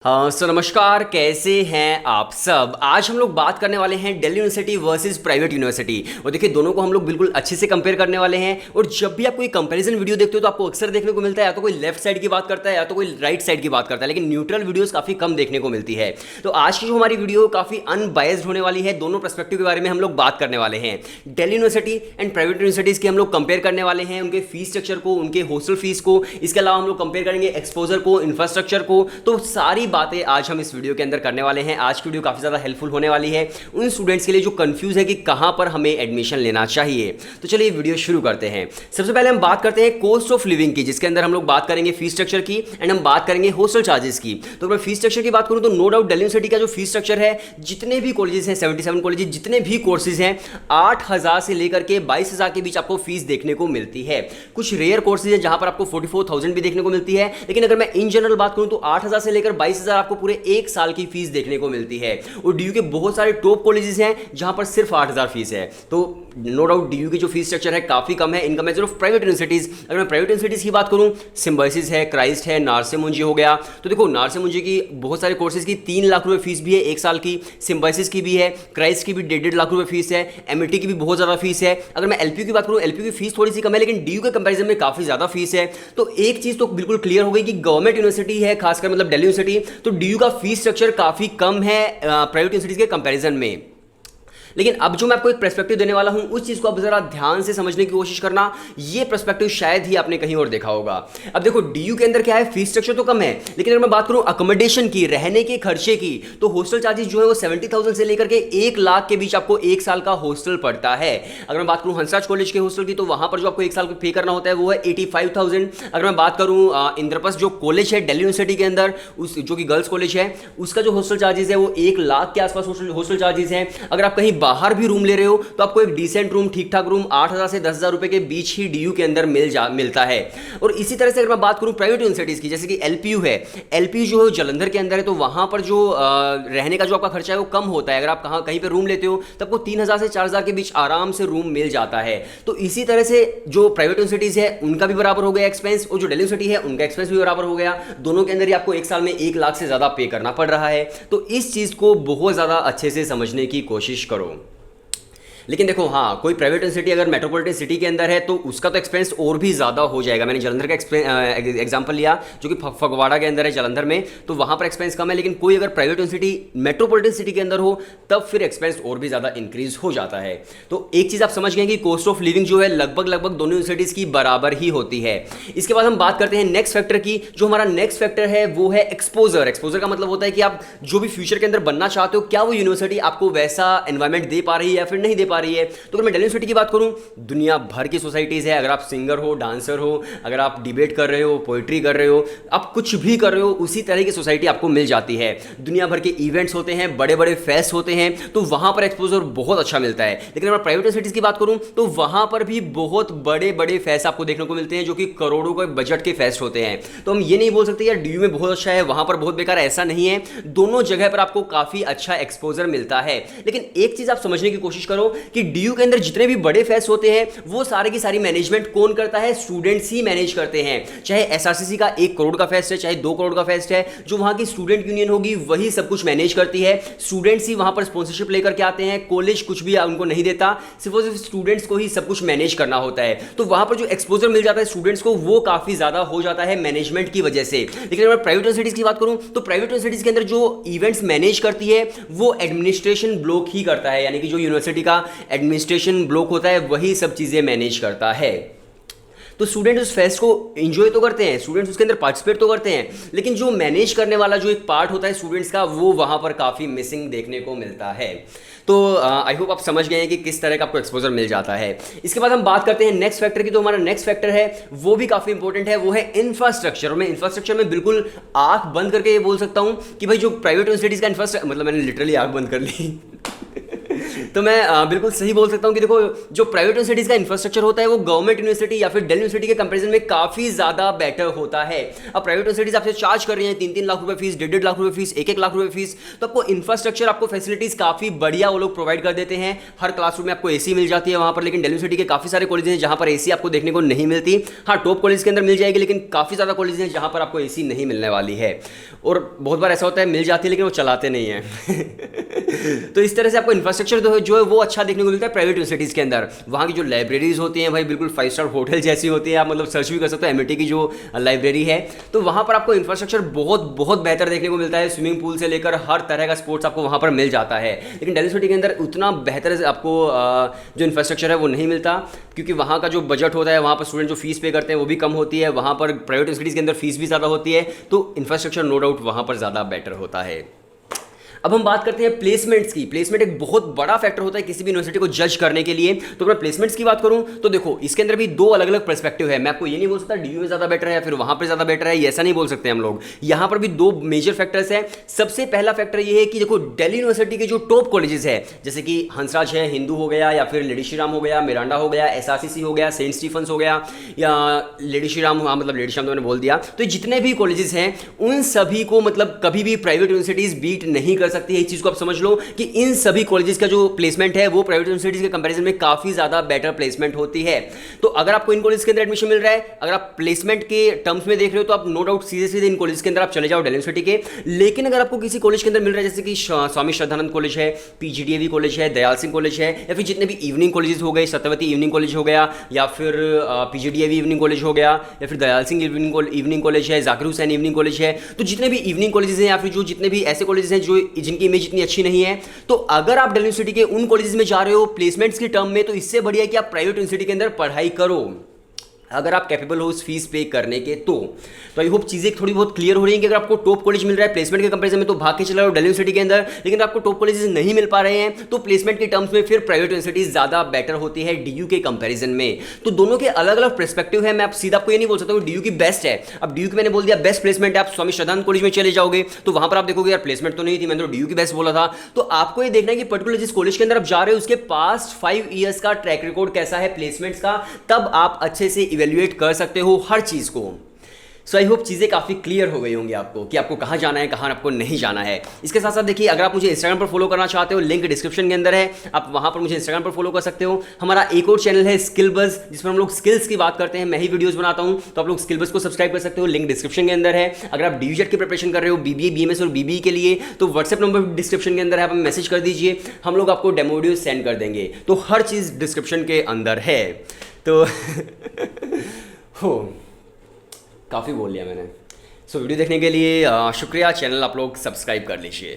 हाँ सो नमस्कार, कैसे हैं आप सब। आज हम लोग बात करने वाले हैं Delhi university versus private university. और देखिए, दोनों को हम लोग बिल्कुल अच्छे से कंपेयर करने वाले हैं। और जब भी आप कोई कंपैरिजन वीडियो देखते हो तो आपको अक्सर देखने को मिलता है या तो कोई लेफ्ट साइड की बात करता है या तो कोई राइट साइड की बात करता है, लेकिन न्यूट्रल वीडियोस काफ़ी कम देखने को मिलती है। तो आज की जो हमारी वीडियो काफ़ी अनबायस्ड होने वाली है। दोनों पर्सपेक्टिव के बारे में हम लोग बात करने वाले हैं। Delhi university and private universities की हम लोग कंपेयर करने वाले हैं, उनके फीस स्ट्रक्चर को, उनके हॉस्टल फीस को। इसके अलावा हम लोग कंपेयर करेंगे एक्सपोजर को, इंफ्रास्ट्रक्चर को। तो सारी बातें आज हम इस वीडियो के अंदर करने वाले हैं। आज की वीडियो काफ़ी ज़्यादा हेल्पफुल होने वाली है उन स्टूडेंट्स के लिए जो कंफ्यूज है कि कहां पर हमें एडमिशन लेना चाहिए। तो चलिए वीडियो शुरू करते हैं। सबसे पहले हम बात करते हैं कॉस्ट ऑफ लिविंग की, जिसके अंदर हम लोग बात करेंगे फीस स्ट्रक्चर की एंड हम बात करेंगे हॉस्टल चार्जेस की। तो अगर मैं फीस स्ट्रक्चर की बात करूं तो नो डाउट दिल्ली यूनिवर्सिटी का जो फीस स्ट्रक्चर है, जितने भी कॉलेजेस हैं 77 कॉलेजेस, जितने भी कोर्सेज हैं, 8,000 से लेकर के 22,000 के बीच आपको फीस देखने को मिलती है। कुछ रेयर कोर्सेज हैं जहां पर आपको 44,000 भी देखने को मिलती है, लेकिन अगर मैं इन जनरल बात करूं तो 8,000 से लेकर 22,000 आपको पूरे एक साल की फीस देखने को मिलती है। और डीयू के बहुत सारे टॉप कॉलेजेस हैं जहां पर सिर्फ 8,000 फीस है। तो नो डाउट डीयू की जो फीस स्ट्रक्चर है काफी कम है in comparison of private universities. अगर मैं प्राइवेट यूनिवर्सिटीज की बात करूं, सिम्बायोसिस है, क्राइस्ट है, नार्से मुंजी हो गया। तो देखो, नार्से मुंजी की बहुत सारे कोर्सेज की 3 लाख रुपए फीस भी है एक साल की, सिम्बायोसिस की भी है, क्राइस्ट की भी 1.5 लाख रुपए फीस है, एमईटी की भी बहुत ज्यादा फीस है। अगर मैं एलपीयू की बात करूं, एलपीयू की फीस थोड़ी सी कम है, लेकिन डीयू के कंपैरिजन में काफी ज्यादा फीस है। तो एक चीज तो बिल्कुल क्लियर हो गई कि गवर्नमेंट यूनिवर्सिटी है, खासकर मतलब दिल्ली यूनिवर्सिटी, तो डीयू का फीस स्ट्रक्चर काफी कम है प्राइवेट यूनिवर्सिटीज के कंपैरिजन में। लेकिन अब जो मैं आपको एक पर्सपेक्टिव देने वाला हूं, उस चीज को आप जरा ध्यान से समझने की कोशिश करना। ये पर्सपेक्टिव शायद ही आपने कहीं और देखा होगा। अब देखो, डीयू के अंदर क्या है, फीस स्ट्रक्चर तो कम है, लेकिन अगर मैं बात करूं अकोमोडेशन की, रहने के खर्चे की, तो हॉस्टल चार्जेस जो है वो 70,000 से लेकर के 1 लाख के बीच आपको एक साल का हॉस्टल पड़ता है। अगर मैं बात करूं हंसराज कॉलेज के हॉस्टल की, तो वहां पर जो आपको एक साल पे करना होता है वो है 85,000। अगर मैं बात करूं इंद्रप्रस्थ जो कॉलेज है दिल्ली यूनिवर्सिटी के अंदर, उस जो कि गर्ल्स कॉलेज है, उसका जो हॉस्टल चार्जेस है वो 1 लाख के आसपास हॉस्टल चार्जेस है। अगर आप कहीं बाहर भी रूम ले रहे हो तो आपको एक डिसेंट रूम, ठीक ठाक रूम 8,000 से 10,000 रुपए के बीच ही डीयू के अंदर मिलता है। और इसी तरह से अगर मैं बात करूं प्राइवेट यूनिवर्सिटीज की, जैसे कि एलपीयू है, एलपीयू जो है जलंधर के अंदर है, तो वहां पर जो रहने का जो आपका खर्चा है वो कम होता है। अगर आप कहीं पे रूम लेते हो तो आपको 3,000 से 4,000 के बीच आराम से रूम मिल जाता है। तो इसी तरह से जो प्राइवेट यूनिवर्सिटीज है उनका भी बराबर हो गया एक्सपेंस, और जो दिल्ली यूनिवर्सिटी है उनका एक्सपेंस भी बराबर हो गया। दोनों के अंदर ही आपको एक साल में 1 लाख से ज्यादा पे करना पड़ रहा है। तो इस चीज को बहुत ज्यादा अच्छे से समझने की कोशिश करो। लेकिन देखो, हाँ, कोई प्राइवेट यूनिवर्सिटी अगर मेट्रोपॉलिटन सिटी के अंदर है तो उसका तो एक्सपेंस और भी ज़्यादा हो जाएगा। मैंने जलंधर का एग्जांपल लिया जो कि फगवाड़ा के अंदर है जलंधर में, तो वहाँ पर एक्सपेंस कम है। लेकिन कोई अगर प्राइवेट यूनिवर्सिटी मेट्रोपॉलिटन सिटी के अंदर हो तब फिर एक्सपेंस और भी ज़्यादा इंक्रीज हो जाता है। तो एक चीज़ आप समझ गए कि कॉस्ट ऑफ लिविंग जो है लगभग दोनों यूनिवर्सिटीज़ की बराबर ही होती है। इसके बाद हम बात करते हैं नेक्स्ट फैक्टर की। जो हमारा नेक्स्ट फैक्टर है वो है एक्सपोजर। एक्सपोजर का मतलब होता है कि आप जो भी फ्यूचर के अंदर बनना चाहते हो, क्या वो यूनिवर्सिटी आपको वैसा एनवायरमेंट दे पा रही है या फिर नहीं दे पा रही है। तो अगर मैं दिल्ली यूनिवर्सिटी की बात करूं, दुनिया भर की सोसाइटीज है। अगर आप सिंगर हो, डांसर हो, अगर आप डिबेट कर रहे हो, पोइट्री कर रहे हो, आप कुछ भी कर रहे हो, उसी तरह की सोसाइटी आपको मिल जाती है। दुनिया भर के इवेंट्स होते हैं, बड़े बड़े फेस्ट होते हैं, तो वहां पर एक्सपोजर बहुत अच्छा मिलता है। लेकिन अगर प्राइवेट यूनिवर्सिटीज की बात करूं तो वहां पर भी बहुत बड़े बड़े फेस्ट आपको देखने को मिलते हैं जो कि करोड़ों के बजट के फेस्ट होते हैं। तो हम ये नहीं बोल सकते यार डीयू में बहुत अच्छा है, वहां पर बहुत बेकार, ऐसा नहीं है। दोनों जगह पर आपको काफी अच्छा एक्सपोजर मिलता है। लेकिन एक चीज आप समझने की कोशिश करो कि डीयू के अंदर जितने भी बड़े फेस्ट होते हैं वो सारे की सारी मैनेजमेंट कौन करता है, स्टूडेंट्स ही मैनेज करते हैं। चाहे एसआरसीसी का 1 करोड़ का फेस्ट है, चाहे 2 करोड़ का फेस्ट है, जो वहां की स्टूडेंट यूनियन होगी वही सब कुछ मैनेज करती है। स्टूडेंट्स ही वहां पर स्पॉन्सरशिप लेकर के आते हैं, कॉलेज कुछ भी उनको नहीं देता, सिर्फ और सिर्फ स्टूडेंट्स को ही सब कुछ मैनेज करना होता है। तो वहां पर जो एक्सपोजर मिल जाता है स्टूडेंट्स को वो काफी ज्यादा हो जाता है मैनेजमेंट की वजह से। लेकिन अगर प्राइवेट यूनिवर्सिटीज की बात करूं तो प्राइवेट यूनिवर्सिटीज के अंदर जो इवेंट्स मैनेज करती है वो एडमिनिस्ट्रेशन ब्लॉक ही करता है, यानी कि जो यूनिवर्सिटी का एडमिनिस्ट्रेशन ब्लॉक होता है वही सब चीजें मैनेज करता है। तो स्टूडेंट उस फेस्ट को एंजॉय तो करते हैं, स्टूडेंट्स उसके अंदर पार्टिसिपेट तो करते हैं, लेकिन जो मैनेज करने वाला जो एक पार्ट होता है स्टूडेंट्स का वो वहां पर काफी मिसिंग देखने को मिलता है। तो आई होप आप समझ गए हैं कि किस तरह का आपको एक्सपोजर मिल जाता है। इसके बाद हम बात करते हैं नेक्स्ट फैक्टर की। तो हमारा नेक्स्ट फैक्टर है वो भी काफी इंपॉर्टेंट है, वो है इंफ्रास्ट्रक्चर। मैं इंफ्रास्ट्रक्चर में बिल्कुल आंख बंद करके ये बोल सकता हूं कि भाई जो प्राइवेट यूनिवर्सिटीज का इंफ्रास्ट्रक्चर, मतलब मैंने लिटरली आंख बंद कर ली तो मैं बिल्कुल सही बोल सकता हूँ कि देखो जो प्राइवेट यूनिवर्सिटीज़ का इंफ्रास्ट्रक्चर होता है वो गवर्नमेंट यूनिवर्सिटी या फिर दिल्ली यूनिवर्सिटी के कंपैरिजन में काफ़ी ज़्यादा बेटर होता है। अब प्राइवेट यूनिवर्सिटीज़ आपसे चार्ज कर रही हैं 3-3 लाख रुपए फीस, 1.5 लाख रुपए फीस, 1-1 लाख रुपए फीस, तो आपको इंफ्रास्ट्रक्चर, आपको फैसिलिटीज़ काफ़ी बढ़िया वो लोग प्रोवाइड कर देते हैं। हर क्लासरूम में आपको एसी मिल जाती है वहाँ पर। लेकिन दिल्ली यूनिवर्सिटी के काफ़ी सारे कॉलेज हैं जहाँ पर एसी आपको देखने को नहीं मिलती। हाँ, टॉप कॉलेज के अंदर मिल जाएगी, लेकिन काफ़ी ज़्यादा कॉलेज हैं जहाँ पर आपको एसी नहीं मिलने वाली है। और बहुत बार ऐसा होता है मिल जाती है लेकिन वो चलाते नहीं हैं। तो इस तरह से आपको इंफ्रास्ट्रक्चर जो है वो अच्छा देखने को मिलता है प्राइवेट यूनिवर्सिटीज़ के अंदर। वहाँ की जो लाइब्रेरीज होती हैं भाई बिल्कुल 5 स्टार होटल जैसी होती है। आप मतलब सर्च भी कर सकते हो एमआईटी की जो लाइब्रेरी है, तो वहाँ पर आपको इंफ्रास्ट्रक्चर बहुत बहुत बेहतर देखने को मिलता है। स्विमिंग पूल से लेकर हर तरह का स्पोर्ट्स आपको वहाँ पर मिल जाता है। लेकिन दिल्ली यूनिवर्सिटी के अंदर उतना बेहतर आपको जो इंफ्रास्ट्रक्चर है वो नहीं मिलता, क्योंकि वहाँ का जो बजट होता है, वहाँ पर स्टूडेंट जो फीस पे करते हैं वो भी कम होती है। वहाँ पर प्राइवेट यूनिवर्सिटीज़ के अंदर फीस भी ज़्यादा होती है, तो इंफ्रास्ट्रक्चर नो डाउट वहाँ पर ज़्यादा बेटर होता है। अब हम बात करते हैं प्लेसमेंट्स की। प्लेसमेंट एक बहुत बड़ा फैक्टर होता है किसी भी यूनिवर्सिटी को जज करने के लिए। तो अगर मैं प्लेसमेंट्स की बात करूं तो देखो इसके अंदर भी दो अलग अलग पर्सपेक्टिव है। मैं आपको ये नहीं बोल सकता डीयू में ज़्यादा बेटर है या फिर वहाँ पर ज़्यादा बेटर है, ऐसा नहीं बोल सकते हम लोग। यहाँ पर भी दो मेजर फैक्टर्स हैं। सबसे पहला फैक्टर ये है कि देखो दिल्ली यूनिवर्सिटी के जो टॉप कॉलेजेस है, जैसे कि हंसराज है, हिंदू हो गया, या फिर लेडी श्री राम हो गया, मिरांडा हो गया, एसआरसीसी हो गया, सेंट स्टीफन्स हो गया, या लेडी श्री राम, हाँ मतलब लेडी श्री राम तो मैंने बोल दिया। तो जितने भी कॉलेजेस हैं उन सभी को मतलब कभी भी प्राइवेट यूनिवर्सिटीज़ बीट नहीं कर सकती है। इस चीज़ को आप समझ लो कि इन सभी कॉलेजेस का जो प्लेसमेंट है वो प्राइवेट यूनिवर्सिटीज के कंपैरिजन में काफी ज्यादा बेटर प्लेसमेंट होती है। तो अगर आपको इन कॉलेज के अंदर एडमिशन मिल रहा है, अगर आप प्लेसमेंट के टर्म्स में देख रहे हो, तो आप नो डाउट सीधे सीधे इन कॉलेज के अंदर आप चले जाओ दिल्ली यूनिवर्सिटी के। लेकिन अगर आपको किसी कॉलेज के अंदर मिल रहा है, जैसे कि स्वामी श्रद्धानंद कॉलेज है, पीजीडीएवी कॉलेज है, दयाल सिंह कॉलेज है, या फिर जितने भी इवनिंग कॉलेजेस हो गए, सत्यवती इवनिंग कॉलेज हो गया, या फिर पीजीडीएवी इवनिंग कॉलेज हो गया, या फिर दयाल सिंह इवनिंग कॉलेज है, जाकिर हुसैन इवनिंग कॉलेज है, तो जितने भी इवनिंग कॉलेजेस हैं या फिर जो जितने भी ऐसे कॉलेजेस हैं जो जिनकी इमेज इतनी अच्छी नहीं है, तो अगर आप दिल्ली यूनिवर्सिटी के उन कॉलेजेस में जा रहे हो प्लेसमेंट्स की टर्म में, तो इससे बढ़िया है कि आप प्राइवेट यूनिवर्सिटी के अंदर पढ़ाई करो, अगर आप कैपेबल हो उस फीस पे करने के। तो आई होप चीज़ें थोड़ी बहुत क्लियर हो रही हैं कि अगर आपको टॉप कॉलेज मिल रहा है प्लेसमेंट के कंपैरिजन में तो भाग के चला रहे हो दिल्ली यूनिवर्सिटी के अंदर। लेकिन आपको टॉप कॉलेजेस नहीं मिल पा रहे हैं तो प्लेसमेंट के टर्म्स में फिर प्राइवेट यूनिवर्सिटीज ज़्यादा बेटर होती है डीयू के कंपैरिजन में। तो दोनों के अलग अलग पर्सपेक्टिव है। मैं आप सीधा आपको ये नहीं बोल सकता हूँ डीयू की बेस्ट है। अब डीयू की मैंने बोल दिया बेस्ट प्लेसमेंट है, आप स्वामी श्रद्धानंद कॉलेज में चले जाओगे तो वहाँ पर आप देखोगे यार प्लेसमेंट तो नहीं थी, मैंने तो डीयू की बेस्ट बोला था। तो आपको ये देखना है कि पर्टिकुलर जिस कॉलेज के अंदर आप जा रहे हो उसके पास्ट 5 ईयर्स का ट्रैक रिकॉर्ड कैसा है प्लेसमेंट्स का, तब आप अच्छे से इवेल्युएट कर सकते हो हर चीज़ को। सो आई होप चीज़ें काफ़ी क्लियर हो गई होंगी आपको कि आपको कहाँ जाना है, कहाँ आपको नहीं जाना है। इसके साथ साथ देखिए अगर आप मुझे इंस्टाग्राम पर फॉलो करना चाहते हो, लिंक डिस्क्रिप्शन के अंदर है, आप वहाँ पर मुझे इंस्टाग्राम पर फॉलो कर सकते हो। हमारा एक और चैनल है स्किल बज़, जिसमें हम लोग स्किल्स की बात करते हैं, मैं ही वीडियोस बनाता हूँ, तो आप लोग स्किल बज़ को सब्सक्राइब कर सकते हो, लिंक डिस्क्रिप्शन के अंदर है। अगर आप डीयूजेट की प्रिपरेशन कर रहे हो बीबीए, बीएमएस और बीबीई के लिए, तो व्हाट्सएप नंबर डिस्क्रिप्शन के अंदर है, आप हमें मैसेज कर दीजिए, हम लोग आपको डेमो वीडियो सेंड कर देंगे। तो हर चीज़ डिस्क्रिप्शन के अंदर है। तो हो काफ़ी बोल लिया मैंने। सो वीडियो देखने के लिए शुक्रिया। चैनल आप लोग सब्सक्राइब कर लीजिए।